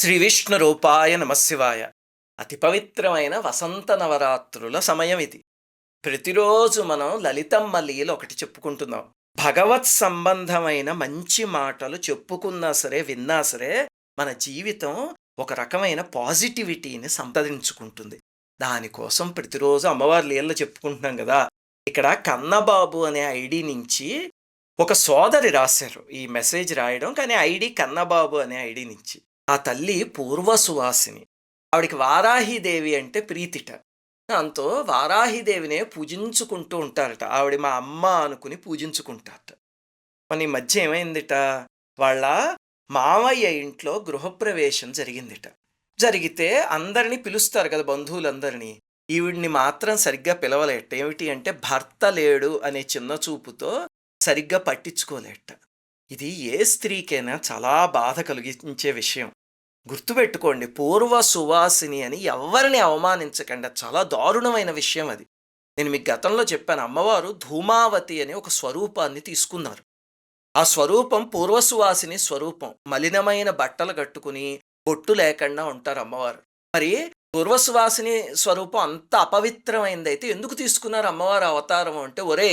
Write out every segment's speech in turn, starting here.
శ్రీ విష్ణు రూపాయ నమశివాయ. అతి పవిత్రమైన వసంత నవరాత్రుల సమయం ఇది. ప్రతిరోజు మనం లలితమ్మ లీల ఒకటి చెప్పుకుంటున్నాం. భగవత్ సంబంధమైన మంచి మాటలు చెప్పుకున్నా సరే, విన్నా సరే మన జీవితం ఒక రకమైన పాజిటివిటీని సంతరించుకుంటుంది. దానికోసం ప్రతిరోజు అమ్మవారి లీలలు చెప్పుకుంటున్నాం కదా. ఇక్కడ కన్నబాబు అనే ఐడి నుంచి ఒక సోదరి రాశారు ఈ మెసేజ్ రాయడం, కానీ ఐడి కన్నబాబు అనే ఐడి నుంచి. ఆ తల్లి పూర్వసువాసిని. ఆవిడికి వారాహిదేవి అంటే ప్రీతిట. దాంతో వారాహిదేవినే పూజించుకుంటూ ఉంటారట. ఆవిడ మా అమ్మ అనుకుని పూజించుకుంటారట. మన ఈ మధ్య ఏమైందిట, వాళ్ళ మామయ్య ఇంట్లో గృహప్రవేశం జరిగిందిట. జరిగితే అందరినీ పిలుస్తారు కదా, బంధువులందరినీ. ఈవిడిని మాత్రం సరిగ్గా పిలవలేట. ఏమిటి అంటే భర్త లేడు అనే చిన్న చూపుతో సరిగ్గా పట్టించుకోలేట. ఇది ఏ స్త్రీకైనా చాలా బాధ కలిగించే విషయం. గుర్తుపెట్టుకోండి, పూర్వ సువాసిని అని ఎవరిని అవమానించకండి. చాలా దారుణమైన విషయం అది. నేను మీకు గతంలో చెప్పాను, అమ్మవారు ధూమావతి అని ఒక స్వరూపాన్ని తీసుకున్నారు. ఆ స్వరూపం పూర్వసువాసిని స్వరూపం. మలినమైన బట్టలు కట్టుకుని బొట్టు లేకుండా ఉంటారు అమ్మవారు. మరి పూర్వసువాసిని స్వరూపం అంత అపవిత్రమైందైతే ఎందుకు తీసుకున్నారు అమ్మవారు అవతారం అంటే, ఒరే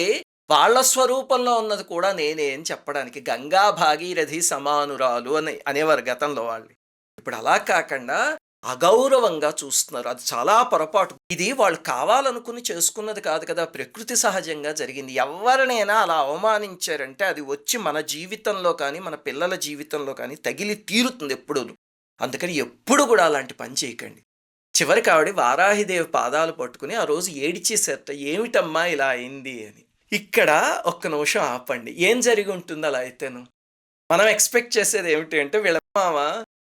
వాళ్ళ స్వరూపంలో ఉన్నది కూడా నేనే అని చెప్పడానికి. గంగా భాగీరథి సమానురాలు అని అనేవారు గతంలో వాళ్ళు. ఇప్పుడు అలా కాకుండా అగౌరవంగా చూస్తున్నారు. అది చాలా పొరపాటు. ఇది వాళ్ళు కావాలనుకుని చేసుకున్నది కాదు కదా, ప్రకృతి సహజంగా జరిగింది. ఎవరినైనా అలా అవమానించారంటే అది వచ్చి మన జీవితంలో కానీ మన పిల్లల జీవితంలో కానీ తగిలి తీరుతుంది ఎప్పుడూ. అందుకని ఎప్పుడు కూడా అలాంటి పని చేయకండి. చివరికి ఆవిడ వారాహిదేవి పాదాలు పట్టుకుని ఆ రోజు ఏడిచేసేట, ఏమిటమ్మా ఇలా అయింది అని. ఇక్కడ ఒక్క నిమిషం ఆపండి. ఏం జరిగి ఉంటుంది అలా అయితేను? మనం ఎక్స్పెక్ట్ చేసేది ఏమిటి అంటే, వీళ్ళ మామ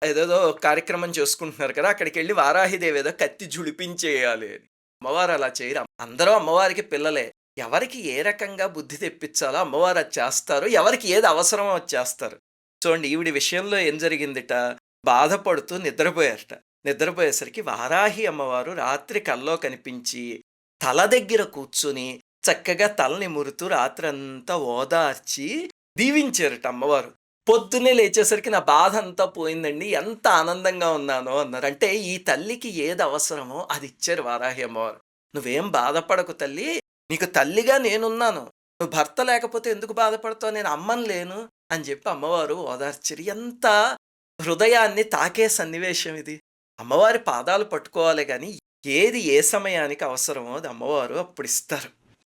ఏదేదో కార్యక్రమం చేసుకుంటున్నారు కదా, అక్కడికి వెళ్ళి వారాహిదేవి ఏదో కత్తి జుడిపించేయాలి అని. అమ్మవారు అలా చేయరు. అందరూ అమ్మవారికి పిల్లలే. ఎవరికి ఏ రకంగా బుద్ధి తెప్పించాలో అమ్మవారు అది చేస్తారు. ఎవరికి ఏది అవసరమో అది చేస్తారు. చూడండి, ఈవిడి విషయంలో ఏం జరిగిందిట, బాధపడుతూ నిద్రపోయారట. నిద్రపోయేసరికి వారాహి అమ్మవారు రాత్రి కల్లో కనిపించి తల దగ్గర కూర్చుని చక్కగా తలని మురుతూ రాత్రంతా ఓదార్చి దీవించారట అమ్మవారు. పొద్దున్నే లేచేసరికి నా బాధ అంతా పోయిందండి, ఎంత ఆనందంగా ఉన్నానో అన్నారు. అంటే ఈ తల్లికి ఏది అవసరమో అది ఇచ్చారు వారాహి అమ్మవారు. నువ్వేం బాధపడకు తల్లి, నీకు తల్లిగా నేనున్నాను. నువ్వు భర్త లేకపోతే ఎందుకు బాధపడతావు, నేను అమ్మని లేను అని చెప్పి అమ్మవారు ఓదార్చారు. ఎంత హృదయాన్ని తాకే సన్నివేశం ఇది. అమ్మవారి పాదాలు పట్టుకోవాలి కానీ ఏది ఏ సమయానికి అవసరమో అది అమ్మవారు అప్పుడు ఇస్తారు.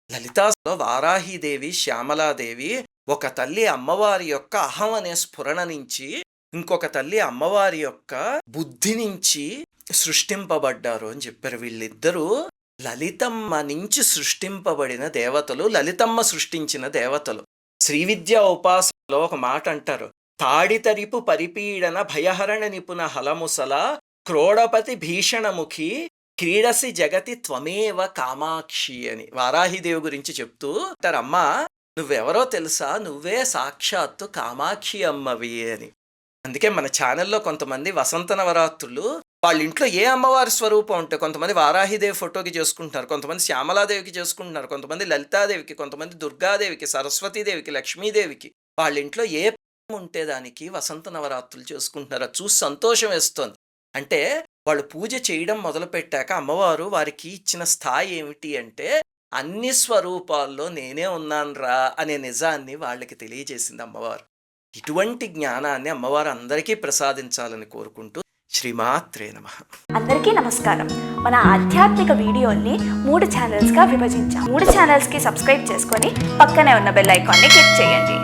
లలితాలో వారాహిదేవి, శ్యామలాదేవి ఒక తల్లి అమ్మవారి యొక్క అహం అనే స్ఫురణ నుంచి, ఇంకొక తల్లి అమ్మవారి యొక్క బుద్ధి నుంచి సృష్టింపబడ్డారు అని చెప్పారు. వీళ్ళిద్దరూ లలితమ్మ నుంచి సృష్టింపబడిన దేవతలు, లలితమ్మ సృష్టించిన దేవతలు. శ్రీ విద్యా ఉపాసనలో ఒక మాట అంటారు, తాడితరిపు పరిపీడన భయహరణ నిపుణ హలముసల క్రోడపతి భీషణముఖి క్రీడసి జగతి త్వమేవ కామాక్షి అని వారాహిదేవి గురించి చెప్తూ అంటారు. అమ్మా నువ్వెవరో తెలుసా, నువ్వే సాక్షాత్తు కామాక్షి అమ్మవి అని. అందుకే మన ఛానల్లో కొంతమంది వసంత నవరాత్రులు వాళ్ళ ఇంట్లో ఏ అమ్మవారి స్వరూపం ఉంటే, కొంతమంది వారాహిదేవి ఫోటోకి చేసుకుంటున్నారు, కొంతమంది శ్యామలాదేవికి చేసుకుంటున్నారు, కొంతమంది లలితాదేవికి, కొంతమంది దుర్గాదేవికి, సరస్వతీదేవికి, లక్ష్మీదేవికి. వాళ్ళ ఇంట్లో ఏ ఉంటే దానికి వసంత నవరాత్రులు చేసుకుంటున్నారు. అది చూసి సంతోషం వేస్తోంది. అంటే వాళ్ళు పూజ చేయడం మొదలుపెట్టాక అమ్మవారు వారికి ఇచ్చిన స్థాయి ఏమిటి అంటే, అన్ని స్వరూపాల్లో నేనే ఉన్నానురా అనే నిజాన్ని వాళ్ళకి తెలియజేసింది అమ్మవారు. ఇటువంటి జ్ఞానాన్ని అమ్మవారు అందరికీ ప్రసాదించాలని కోరుకుంటూ శ్రీమాత్రే నమః. అందరికీ నమస్కారం. మన ఆధ్యాత్మిక వీడియోల్ని 3 ఛానల్స్గా విభజించాం. 3 ఛానల్స్కి సబ్స్క్రైబ్ చేసుకొని పక్కనే ఉన్న బెల్ ఐకాన్ని క్లిక్ చేయండి.